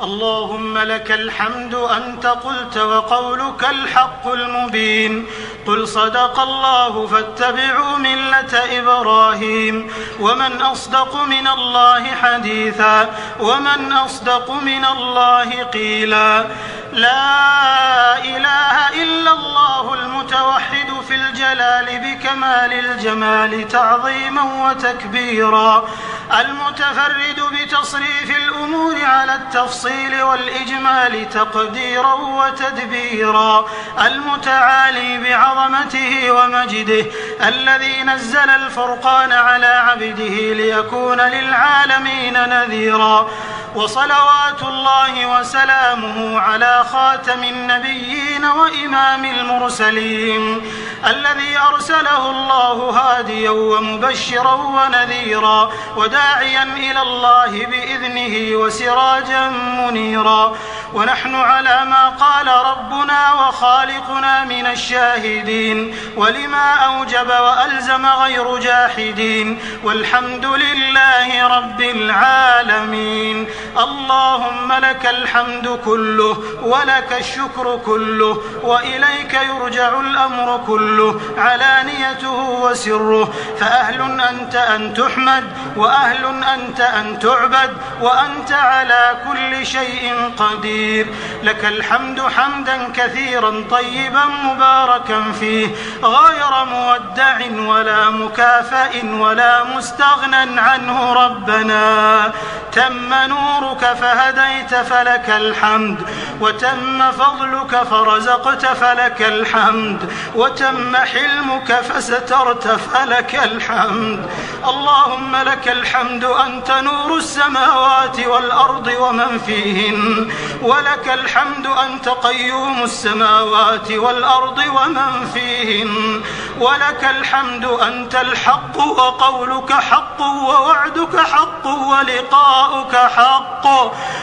اللهم لك الحمد أنت قلت وقولك الحق المبين. قل صدق الله فاتبعوا ملة إبراهيم. ومن أصدق من الله حديثا ومن أصدق من الله قيلا. لا إله إلا الله المتوحد في الجلال بكمال الجمال تعظيما وتكبيرا، المتفرد بتصريف الأمور على التفصيل والإجمال تقديرا وتدبيرا، المتعالي بعظمته ومجده، الذي نزل الفرقان على عبده ليكون للعالمين نذيرا. وصلوات الله وسلامه على خاتم النبيين وإمام المرسلين، الذي أرسله الله هاديا ومبشرا ونذيرا وداعيا إلى الله بإذنه وسراجا منيرا. ونحن على ما قال ربنا وخالقنا من الشاهدين، ولما أوجب وألزم غير جاحدين، والحمد لله رب العالمين. اللهم لك الحمد كله ولك الشكر كله وإليك يرجع الأمر كله علانيته وسره، فأهل أنت أن تحمد وأهل أنت أن تعبد وأنت على كل شيء قدير. لك الحمد حمدا كثيرا طيبا مباركا فيه غير مودع ولا مكافئ ولا مستغنى عنه. ربنا تم نورك فهديت فلك الحمد، وتم فضلك فرزقت فلك الحمد، وتم حلمك فسترت فلك الحمد. اللهم لك الحمد أنت نور السماوات والأرض ومن فيهن، ولك الحمد أنت قيوم السماوات والأرض ومن فيهن، ولك الحمد أنت الحق وقولك حق ووعدك حق ولقاؤك حق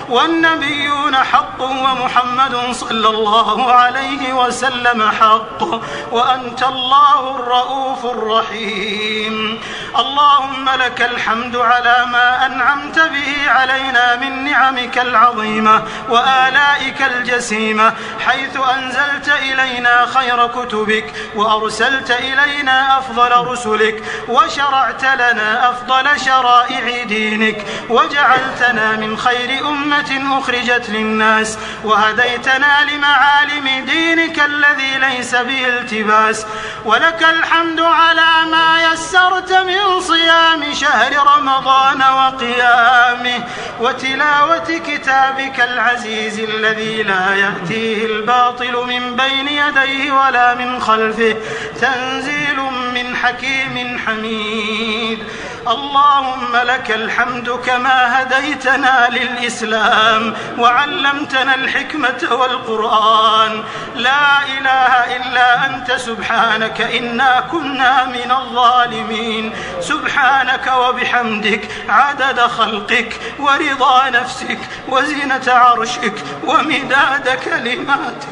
والنبيون حق ومحمد صلى الله عليه وسلم حق، وأنت الله الرؤوف الرحيم. اللهم لك الحمد على ما أنعمت به علينا من نعمك العظيمة وآلائك الجسيمة، حيث أنزلت إلينا خير كتبك وأرسلت إلينا أفضل رسلك وشرعت لنا أفضل شرائع دينك وجعلتنا من خير أمة أخرجت للناس وهديتنا لمعالم دينك الذي ليس به التباس. ولك الحمد على ما يسرت من صيام شهر رمضان وقيامه وتلاوة كتابك العزيز الذي لا يأتيه الباطل من بين يديه ولا من خلفه، تنزيل من حكيم حميد. اللهم لك الحمد كما هديتنا للإسلام وعلمتنا الحكمة والقرآن. لا إله إلا أنت سبحانك إنا كنا من الظالمين. سبحانك وبحمدك عدد خلقك ورضا نفسك وزنة عرشك ومداد كلماتك.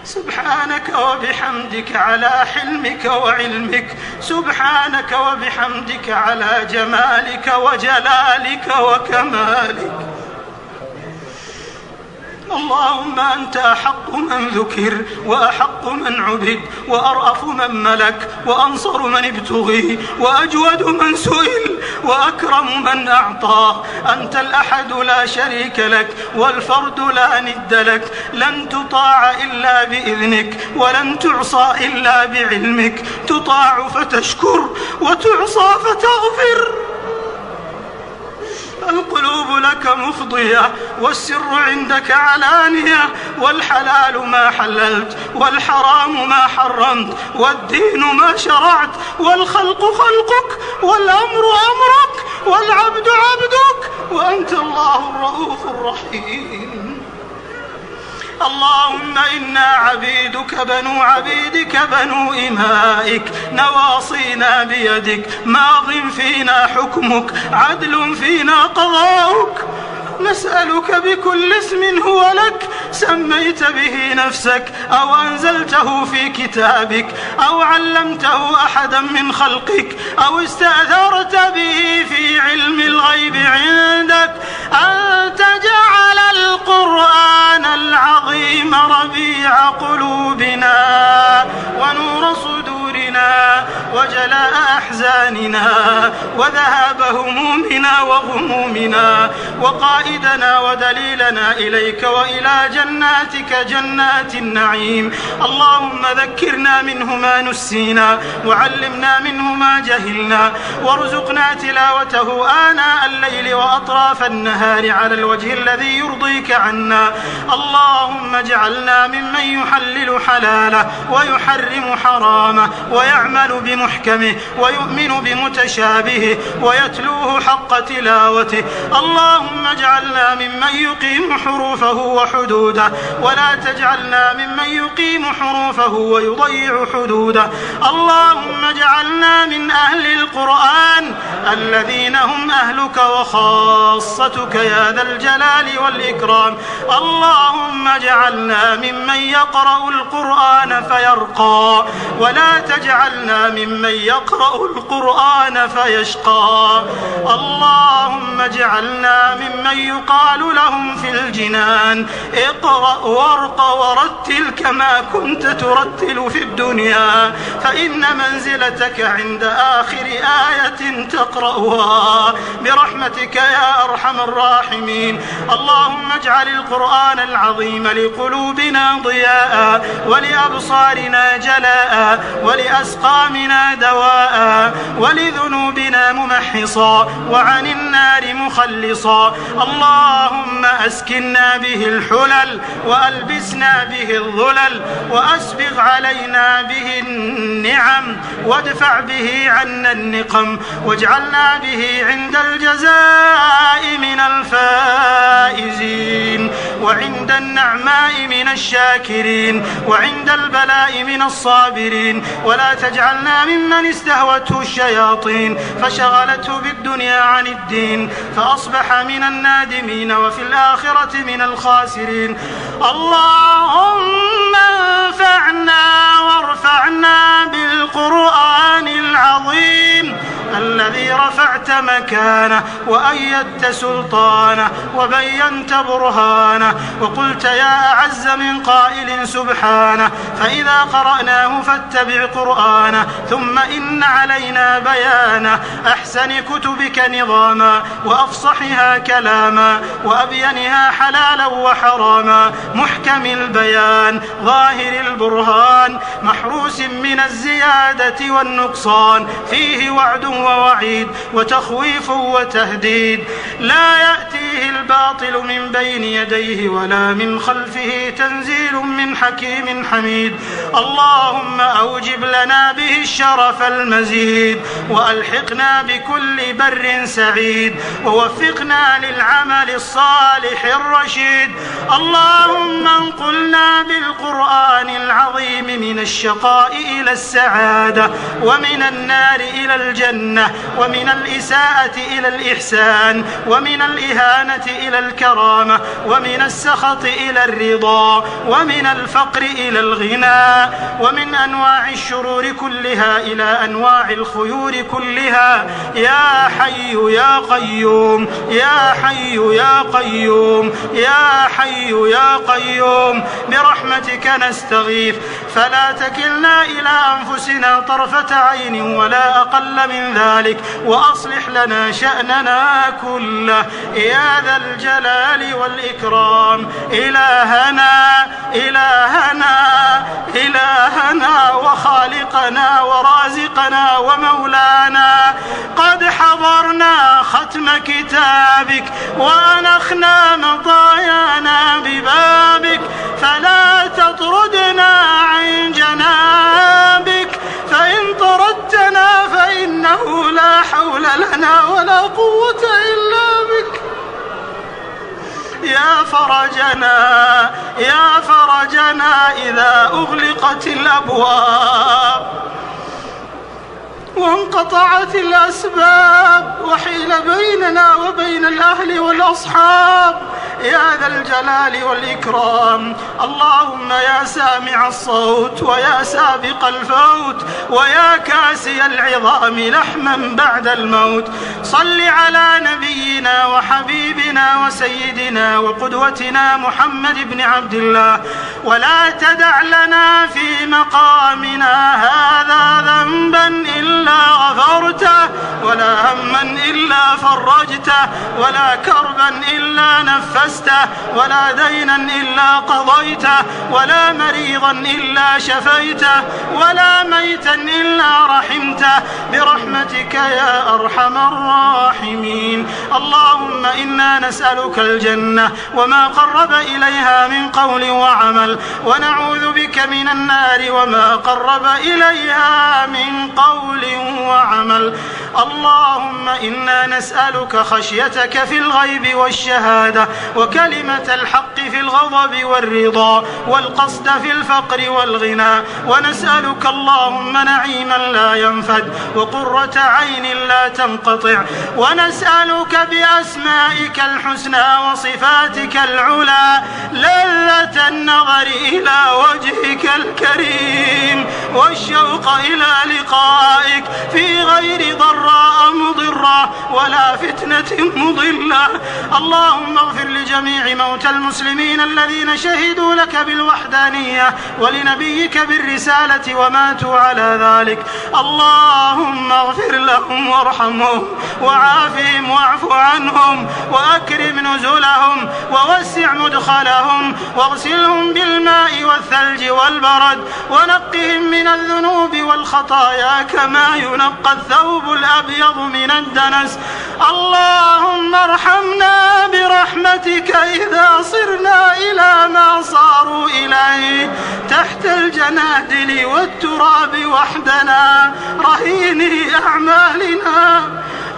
سبحانك وبحمدك على حلمك وعلمك. سبحانك وبحمدك على جمالك وجلالك وكمالك. اللهم أنت أحق من ذكر وأحق من عبد وأرأف من ملك وأنصر من ابتغي وأجود من سئل وأكرم من أعطى. أنت الأحد لا شريك لك والفرد لا ند لك، لن تطاع إلا بإذنك ولن تعصى إلا بعلمك، تطاع فتشكر وتعصى فتغفر. القلوب لك مفضية والسر عندك علانية، والحلال ما حللت والحرام ما حرمت والدين ما شرعت والخلق خلقك والأمر أمرك والعبد عبدك، وأنت الله الرؤوف الرحيم. اللهم إنا عبيدك بنو عبيدك بنو إمائك، نواصينا بيدك، ماض فينا حكمك، عدل فينا قضاؤك. نسألك بكل اسم هو لك سميت به نفسك أو أنزلته في كتابك أو علمته أحدا من خلقك أو استأثرت به في علم الغيب عندك أن تجعل قلوبنا ونور صدورنا وجلاء أحزاننا وذهاب همومنا وغمومنا وقائدنا ودليلنا إليك وإلى جناتك جنات النعيم. اللهم ذكرنا منه ما نسينا وعلمنا منه ما جهلنا وارزقنا تلاوته آناء الليل وأطراف النهار على الوجه الذي يرضيك عنا. اللهم اجعلنا ممن يحلل حلاله ويحرم حرامه ويعمل بمحكمه ويؤمن بمتشابهه ويتلوه حق تلاوته. اللهم اجعلنا ممن يقيم حروفه وحدوده ولا تجعلنا ممن يقيم حروفه ويضيع حدوده. اللهم اجعلنا من أهل القرآن الذين هم أهلك وخاصتك يا ذا الجلال والإكرام. اللهم اجعلنا ممن يقرأ القرآن فيرقى ولا تجعلنا ممن يقرأ القرآن فيشقى. اللهم اجعلنا ممن يقال لهم في الجنان اقرأ وارق ورتل كما كنت ترتل في الدنيا فإن منزلتك عند آخر آية تقرأها برحمتك يا أرحم الراحمين. اللهم اجعل القرآن العظيم لقلوبنا ضياء ولأبصارنا جلاء ولأسقامنا دواء ولذنوبنا ممحصا وعن النار مخلصا. اللهم أسكننا به الحلل وألبسنا به الظلل وأسبغ علينا به النعم وادفع به عنا النقم واجعلنا به عند الجزاء من الفائزين وعند النعماء من الشاكرين وعند البلاء من الصابرين. ولا تجعلنا ممن استهوته الشياطين فشغلته بالدنيا عن الدين فأصبح من النادمين وفي الآخرة من الخاسرين. اللهم انفعنا وارفعنا بالقرآن العظيم الذي رفعت مكانه وأيدت سلطانه وبينت برهانه وقلت يا أعز من قائل سبحانه فإذا قرأناه فاتبع قرآنه ثم إن علينا بيانه أحسن كتبك نظاما وأفصحها كلاما وأبينها حلالا وحراما محكم البيان ظاهر البرهان محروس من الزيادة والنقصان فيه وعد ووعيد وتخويف وتهديد لا يأتيه الباطل من بين يديه ولا من خلفه تنزيل من حكيم حميد. اللهم أوجب لنا به الشرف المزيد وألحقنا بكل بر سعيد ووفقنا للعمل الصالح الرشيد. اللهم انقلنا بالقرآن العظيم من الشقاء إلى السعادة ومن النار إلى الجنة ومن الإساءة إلى الإحسان ومن الإهانة إلى الكرامة ومن السخط إلى الرضا ومن الفقر إلى الغنى ومن أنواع الشرور كلها إلى أنواع الخيور كلها. يا حي يا قيوم يا حي يا قيوم يا حي يا قيوم برحمتك نستغيث فلا تكلنا إلى أنفسنا طرفة عين ولا أقل من ذلك وأصلح لنا شأننا كله يا ذا الجلال والإكرام. إلهنا إلهنا إلهنا وخالقنا ورازقنا ومولانا قد حضرنا ختم كتابك وأنخنا مطايانا ببابك فلا تطردنا عن جنابك فإن طردتنا فإنه لا حول لنا ولا قوة إلا بك. يا فرجنا إذا أغلقت الأبواب وانقطعت الأسباب وحيل بيننا وبين الأهل والأصحاب يا ذا الجلال والإكرام. اللهم يا سامع الصوت ويا سابق الفوت ويا كاسي العظام لحما بعد الموت، صل على نبينا وحبيبنا وسيدنا وقدوتنا محمد بن عبد الله، ولا تدع لنا في مقامنا هذا ذنبا إلا غفرته، ولا هما إلا فرجته، ولا كربا إلا نفسته، ولا دينا إلا قضيته، ولا مريضا إلا شفيته، ولا ميتا إلا رحمته، برحمتك يا أرحم الراحمين. اللهم إنا نسألك الجنة وما قرب إليها من قول وعمل، ونعوذ بك من النار وما قرب إليها من قول وعمل. اللهم إنا نسألك خشيتك في الغيب والشهادة، وكلمة الحق في الغضب والرضا، والقصد في الفقر والغنى، ونسألك اللهم نعيما لا ينفد وقرة عين لا تنقطع، ونسألك بأسمائك الحسنى وصفاتك العلى لذة النظر إلى وجهك الكريم والشوق إلى لقائك في غير ضراء مضرة ولا فتنة مضلة. اللهم اغفر لجميع موتى المسلمين الذين شهدوا لك بالوحدانية ولنبيك بالرسالة وماتوا على ذلك. اللهم اغفر لهم وارحمهم وعافهم واعف عنهم وأكرم نزلهم ووسع مدخلهم واغسلهم بالماء والثلج والبرد ونقهم من الذنوب والخطايا كما ينقى الثوب الأبيض من الدنس. اللهم ارحمنا برحمتك إذا صرنا إلى ما صاروا إليه تحت الجنادل والتراب وحدنا رهيني أعمالنا.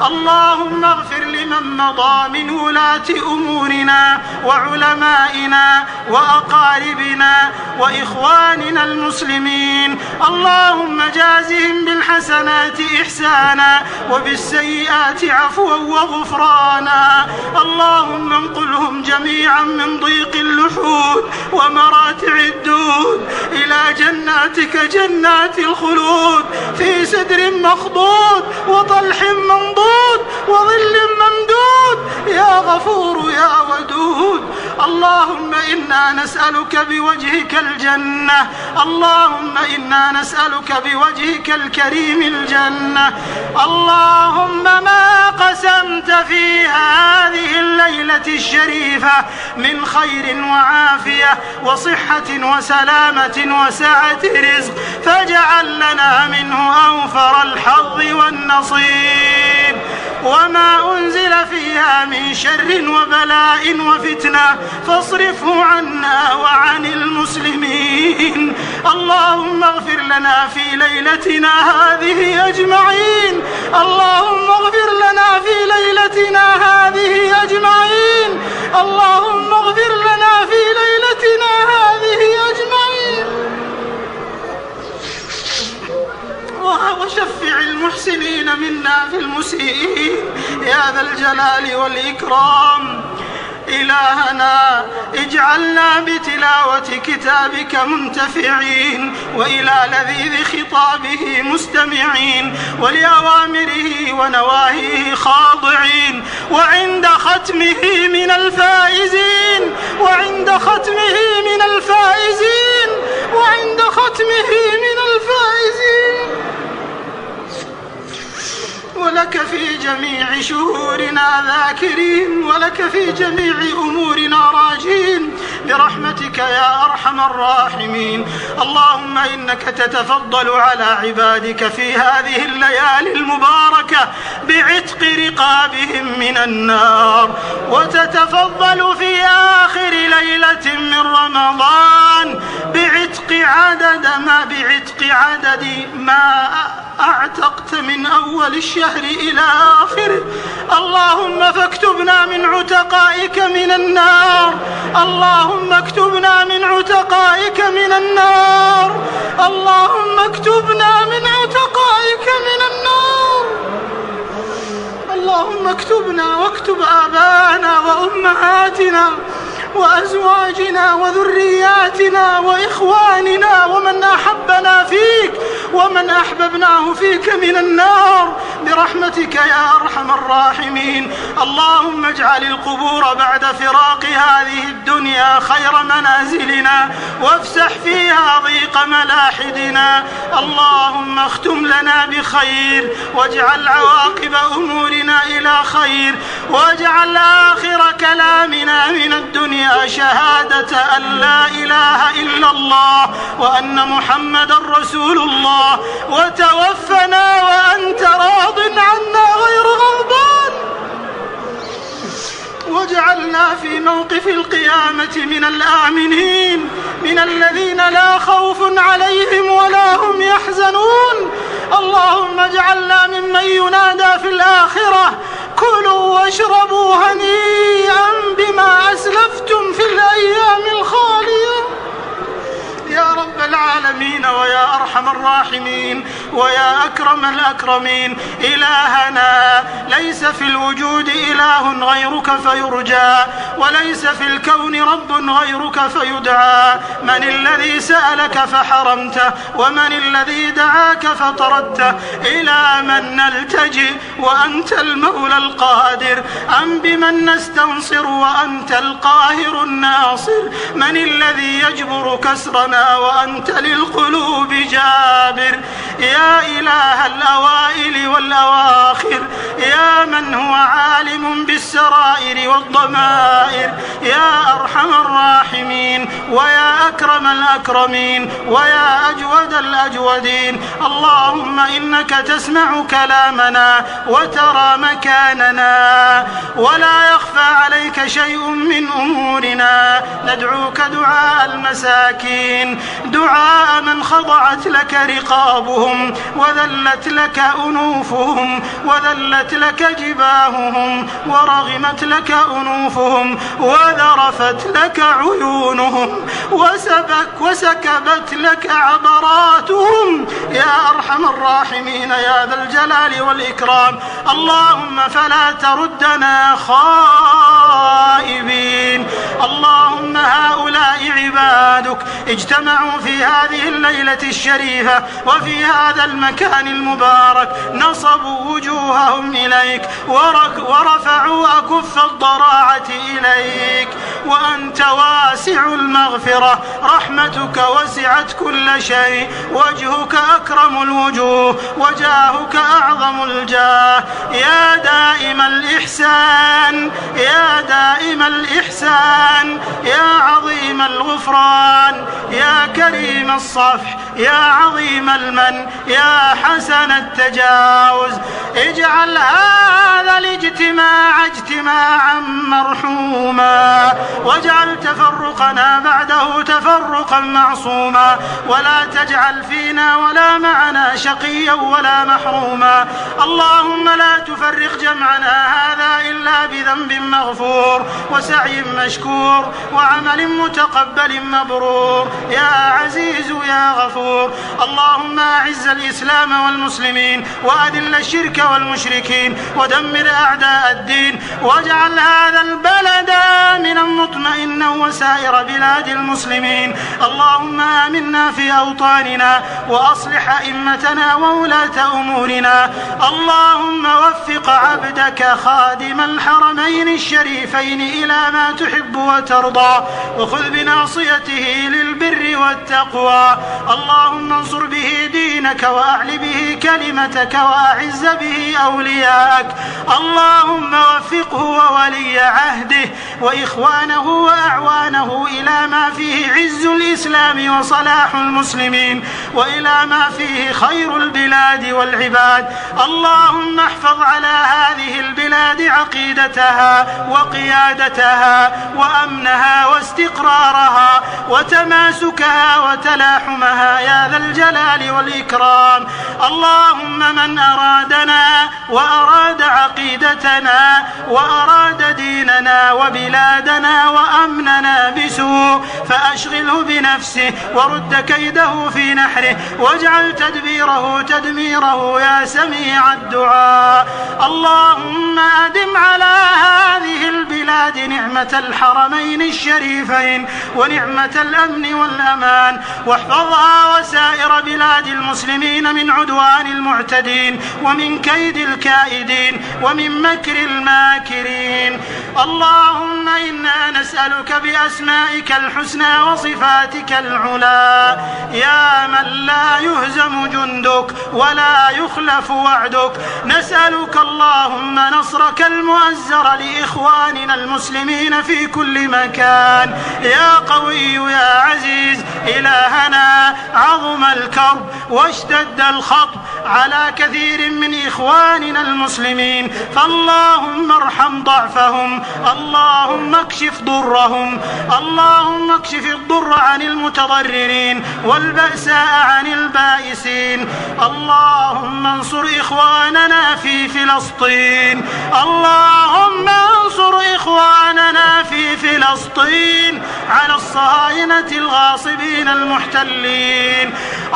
اللهم اغفر لمن مضى من ولاة أمورنا وعلمائنا وأقاربنا وإخواننا المسلمين. اللهم جازهم بالحسنات إحسانا وبالسيئات عفوا وغفرانا. اللهم انقلهم جميعا من ضيق اللحود ومراتع الدود إلى جناتك جنات الخلود في سدر مخضود وطلح منضود وظل ممدود يا غفور يا ودود. اللهم إنا نسألك بوجهك الجنة، اللهم إنا نسألك بوجهك الكريم الجنة. اللهم ما قسمت في هذه الليلة الشريفة من خير وعافية وصحة وسلامة وسعة رزق فاجعل لنا منه أوفر الحظ والنصيب، وما أنزل فيها من شر وبلاء وفتنة فاصرفه عنا وعن المسلمين. اللهم اغفر لنا في ليلتنا هذه أجمعين، اللهم اغفر لنا في ليلتنا هذه أجمعين، اللهم اغفر لنا في ليلتنا هذه أجمعين، وشفع المحسنين منا في المسيئين يا ذا الجلال والإكرام. إلهنا اجعلنا بتلاوة كتابك منتفعين، وإلى لذيذ خطابه مستمعين، ولأوامره ونواهيه خاضعين، وعند ختمه من الفائزين، وعند ختمه من الفائزين، وعند ختمه من الفائزين. ولك في جميع شهورنا ذاكرين، ولك في جميع أمورنا راجين برحمتك يا أرحم الراحمين. اللهم إنك تتفضل على عبادك في هذه الليالي المباركة بعتق رقابهم من النار، وتتفضل في آخر ليلة من رمضان بعتق عدد ما أعتقت من أول الشهر إلى آخره. اللهم فاكتبنا من عتقائك من النار، اللهم اكتبنا من عتقائك من النار، اللهم اكتبنا من عتقائك من النار. اللهم اكتبنا واكتب آباءنا وأمهاتنا وأزواجنا وذرياتنا وإخواننا ومن أحبنا فيك ومن أحببناه فيك من النار برحمتك يا أرحم الراحمين. اللهم اجعل القبور بعد فراق هذه الدنيا خير منازلنا وافسح فيها ضيق ملاحدنا. اللهم اختم لنا بخير واجعل عواقب أمورنا إلى خير واجعل آخر كلامنا من الدنيا شهادة أن لا إله إلا الله وأن محمد رسول الله وتوفنا وأنت راض عنا غير غضبان واجعلنا في موقف القيامة من الآمنين من الذين لا خوف عليهم ولا هم يحزنون. اللهم اجعلنا ممن ينادى في الآخرة كلوا واشربوا هنيئا بما أسلفتم في الأيام الخالية يا رب العالمين ويا أرحم الراحمين ويا أكرم الأكرمين. إلهنا ليس في الوجود إله غيرك فيرجى وليس في الكون رب غيرك فيدعى. من الذي سألك فحرمته ومن الذي دعاك فطردته؟ إلى من نلتجئ وأنت المولى القادر؟ أم بمن نستنصر وأنت القاهر الناصر؟ من الذي يجبر كسرنا وأنت للقلوب جابر؟ يا إله الأوائل والأواخر يا من هو عالم بالسرائر والضمائر يا أرحم الراحمين ويا أكرم الأكرمين ويا أجود الأجودين. اللهم إنك تسمع كلامنا وترى مكاننا ولا يخفى عليك شيء من أمورنا. ندعوك دعاء المساكين دعاء من خضعت لك رقابهم وذلت لك أنوفهم وذلت لك جباههم ورغمت لك أنوفهم وذرفت لك عيونهم وسكبت لك عبراتهم يا أرحم الراحمين يا ذا الجلال والإكرام. اللهم فلا تردنا خائبين. اللهم هؤلاء عبادك اجتمعوا في هذه الليلة الشريفة وفي هذا المكان المبارك نصبوا وجوههم إليك ورفعوا أكف الضراعة إليك وأنت واسع المغفرة رحمتك وسعت كل شيء وجهك أكرم الوجوه وجاهك أعظم الجاه. يا دائم الإحسان يا دائم الإحسان يا عظيم الغفران يا كريم الصفح يا عظيم المن يا حسن التجاوز. اجعل هذا الاجتماع اجتماعا مرحوما واجعل تفرقنا بعده تفرقا معصوما ولا تجعل فينا ولا معنا شقيا ولا محروما. اللهم لا تفرق جمعنا هذا إلا بذنب مغفور وسعي مشكور وعمل متقبل مبرور يا عزيز يا غفور. اللهم أعز الإسلام والمسلمين وأذل الشرك والمشركين ودمر أعداء الدين واجعل هذا البلد آمنا مطمئنا وسائر بلاد المسلمين. اللهم آمنا في أوطاننا وأصلح أئمتنا وولاة أمورنا. اللهم وفق عبدك خادم الحرمين الشريفين إلى ما تحب وترضى وخذ بناصيته للبر والتقوى. اللهم انصر به دينك وأعل به كلمتك وأعز به أولياءك. اللهم وفقه وولي عهده وإخوانه وأعوانه إلى ما فيه عز الإسلام وصلاح المسلمين وإلى ما فيه خير البلاد والعباد. اللهم احفظ على هذه البلاد عقيدتها وقيادتها وأمنها واستقرارها وتماسكها وتلاحمها يا ذا الجلال والإكرام. اللهم من أرادنا وأراد عقيدتنا وأراد ديننا وبلادنا وأمننا بسوء فأشغله بنفسه ورد كيده في نحره واجعل تدبيره تدميره يا سميع الدعاء. اللهم أدم على هذه البلاد نعمة الحرمين الشريفين ونعمة الأمن والأمان، واحفظها وسائر بلاد المسلمين من عدوان المعتدين ومن كيد الكائدين ومن مكر الماكرين. اللهم إنا نسألك بأسمائك الحسنى وصفاتك العلى يا من لا يهزم جندك ولا يخلف وعدك، نسألك اللهم نصرك المؤزر لإخواننا المسلمين في كل مكان يا قوي يا عزيز. إلهنا عظم الكرب واشتد الخطب على كثير من إخواننا المسلمين، فاللهم ارحم ضعفهم، اللهم اكشف ضرهم، اللهم اكشف الضر عن المتضررين والبأساء عن البائسين. اللهم انصر إخواننا في فلسطين، اللهم انصر إخواننا في فلسطين على الصهاينة الغاصبين المحتلين.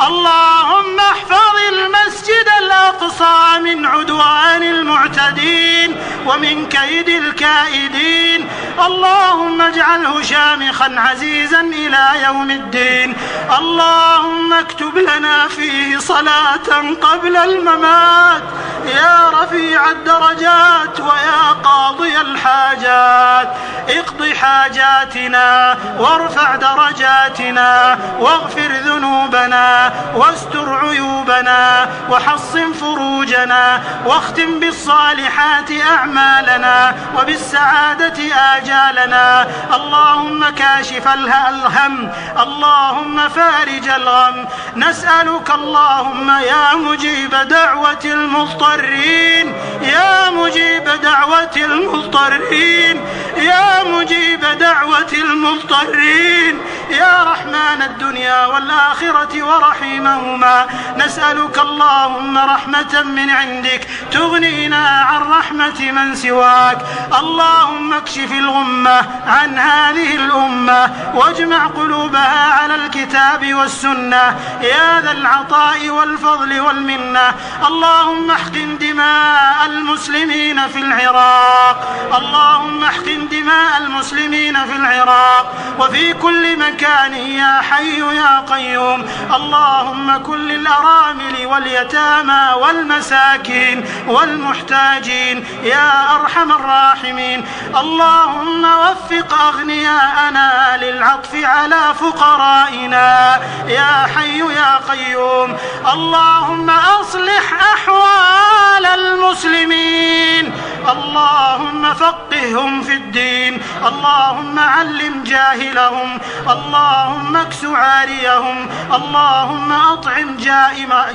اللهم احفظ المسجد الأقصى من عدوان المعتدين ومن كيد الكائدين. اللهم اجعله شامخا عزيزا إلى يوم الدين. اللهم اكتب لنا فيه صلاة قبل الممات يا رفيع الدرجات ويا قاضي الحاجات. اقض حاجاتنا وارفع درجاتنا واغفر ذنوبنا واستر عيوبنا وحصن فروجنا واختم بالصالحات أعمالنا وبالسعادة آجالنا. اللهم كاشف الهم، اللهم فارج الغم، نسألك اللهم يا مجيب دعوة المضطرين، يا مجيب دعوة المضطرين، يا مجيب دعوة المضطرين، يا رحمن الدنيا والآخرة ورحيمهما، نسألك اللهم رحمة من عندك تغنينا عن رحمة من سواك. اللهم اكشف الغمة عن هذه الأمة واجمع قلوبها على الكتاب والسنة يا ذا العطاء والفضل والمنة. اللهم احقن دماء المسلمين في العراق، اللهم احقن دماء المسلمين في العراق وفي كل مكان يا حي يا قيوم. اللهم كن للأرامل واليتامى والمساكين والمحتاجين يا أرحم الراحمين. اللهم وفق أغنياءنا للعطف على فقرائنا يا حي يا قيوم. اللهم أصلح أحوال المسلمين، اللهم فقههم في الدين، اللهم علم جاهلهم، اللهم اكس عاريهم، اللهم أطعم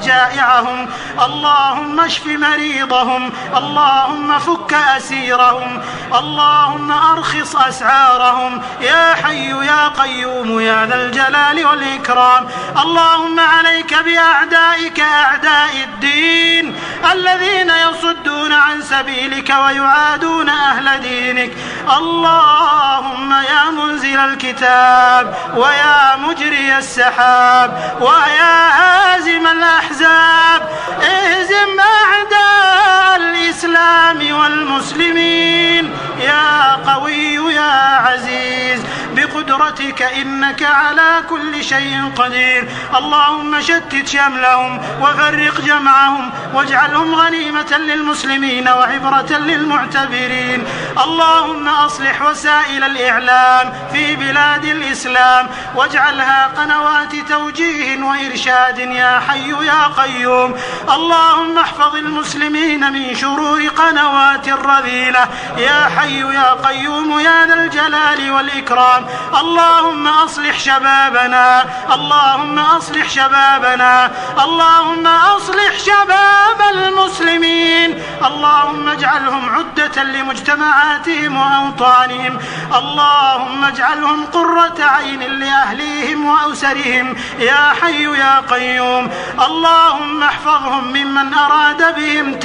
جائعهم، اللهم اشف مريضهم، اللهم فك أسيرهم، اللهم أرخص أسعارهم يا حي يا قيوم يا ذا الجلال والإكرام. اللهم عليك بأعدائك أعداء الدين الذين يصدون عن سبيلك ويعادون أهل دينك. اللهم يا منزل الكتاب ويا مجري السحاب ويا هازم الأحزاب اهزم أعداء الإسلام والمسلمين يا قوي يا عزيز بقدرتك إنك على كل شيء قدير. اللهم شتت شملهم وفرق جمعهم واجعلهم غنيمة للمسلمين وعبرة للمعتبرين. اللهم أصلح وسائل الإعلام في بلاد الإسلام واجعلها قنوات توجيه وإرشاد يا حي يا قيوم. اللهم احفظ المسلمين من شرور قنوات الرذيلة يا حي يا قيوم يا ذا الجلال والإكرام. اللهم أصلح شبابنا، اللهم أصلح شبابنا، اللهم أصلح شباب المسلمين. اللهم اجعلهم عدة لمجتمعاتهم وأوطانهم. اللهم اجعلهم قرة عين لأهليهم وأسرهم يا حي يا قيوم. اللهم احفظهم ممن أراد بهم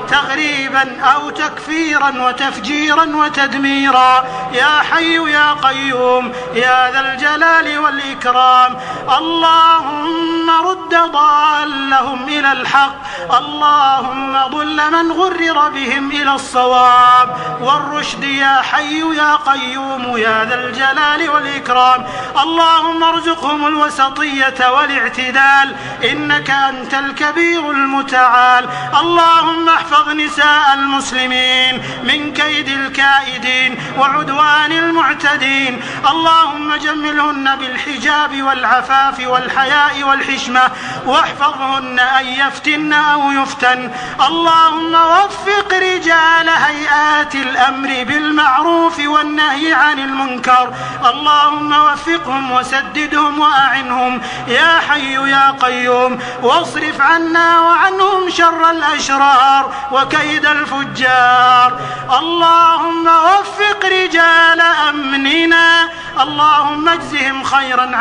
تغريبا أو تكفيرا وتفجيرا وتدميرا يا حي يا قيوم يا ذا الجلال والإكرام. اللهم رد ضالهم إلى الحق، اللهم ضل من غرر بهم إلى الصواب والرشد يا حي يا قيوم يا ذا الجلال والإكرام. اللهم ارزقهم الوسطية والاعتدال إنك أنت الكبير المتعال. اللهم احفظ نساء المسلمين من كيد الكائدين وعدوان المعتدين. اللهم جملهن بالحجاب والعفاف والحياء والحشمة واحفظهن أن يفتن أو يفتن. اللهم وفق رجال هيئات الأمر بالمعروف والنهي عن المنكر، اللهم وفقهم وسددهم وأعنهم يا حي يا قيوم. واصرف عنا وعنهم شر الأشرار وكيد الفجار. اللهم وفق رجال أمننا، اللهم اجزهم خيرا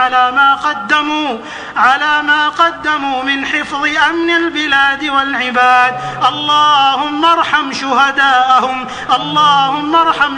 على ما قدموا من حفظ أمن البلاد والعباد. اللهم ارحم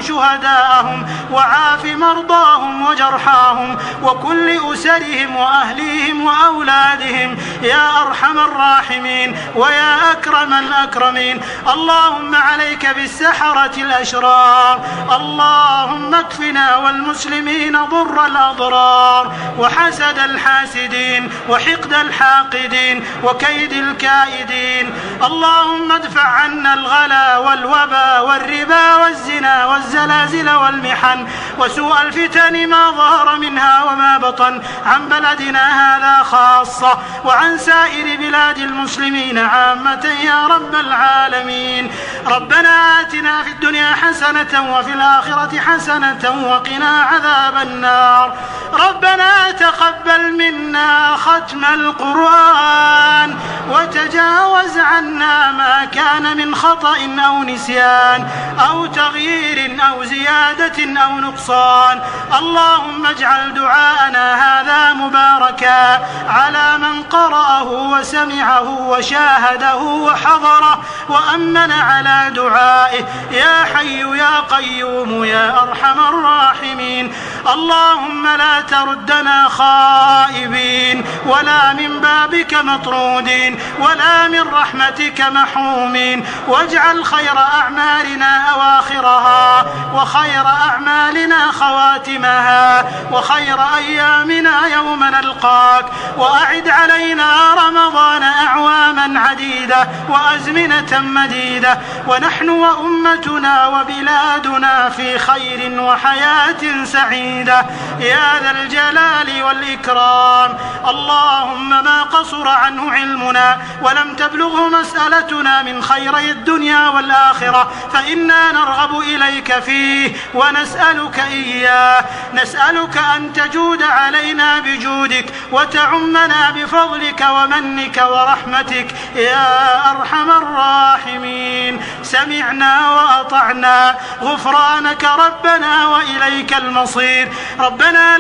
شهداءهم وعاف مرضاهم وجرحاهم وكل أسرهم وأهليهم وأولادهم يا أرحم الراحمين ويا أكرم الأكرمين. اللهم عليك بالسحرة الأشرار. اللهم اكفنا والمسلمين ضر الأضرار وحسد الحاسدين وحقد الحاقدين وكيد الكائدين. اللهم ادفع عنا الغلا والوبا والربا والزنا والزلازل والمحن وسوء الفتن ما ظهر منها وما بطن عن بلدنا هذا خاصة وعن سائر بلاد المسلمين عامة يا رب العالمين. ربنا آتنا في الدنيا حسنة وفي الآخرة حسنة وقنا عذاب النار. ربنا تقبل منا ختم القرآن وتجاوز عنا ما كان من خطأ أو نسيان أو تغيير أو زيادة أو نقصان. اللهم اجعل دعاءنا هذا مباركا على من قرأه وسمعه وشاهده وحضره وأمن على دعائه يا حي يا قيوم يا أرحم الراحمين. اللهم لا تردنا خائبين ولا من بابك مطرودين ولا من رحمتك محرومين، واجعل خير أعمالنا أواخرها وخير أعمالنا خواتمها وخير أيامنا يوم نلقاك. وأعد علينا رمضان أعواما عديدة وأزمنة مديدة ونحن وأمتنا وبلادنا في خير وحياة سعيدة يا ذا الجلال والإكرام. اللهم ما قصر عنه علمنا ولم تبلغه مسألتنا من خيري الدنيا والآخرة فإنا نرغب إليك فيه ونسألك إياه. نسألك أن تجود علينا بجودك وتعمنا بفضلك ومنك ورحمتك يا أرحم الراحمين. سمعنا وأطعنا، غفرانك ربنا وإليك المصير. ربنا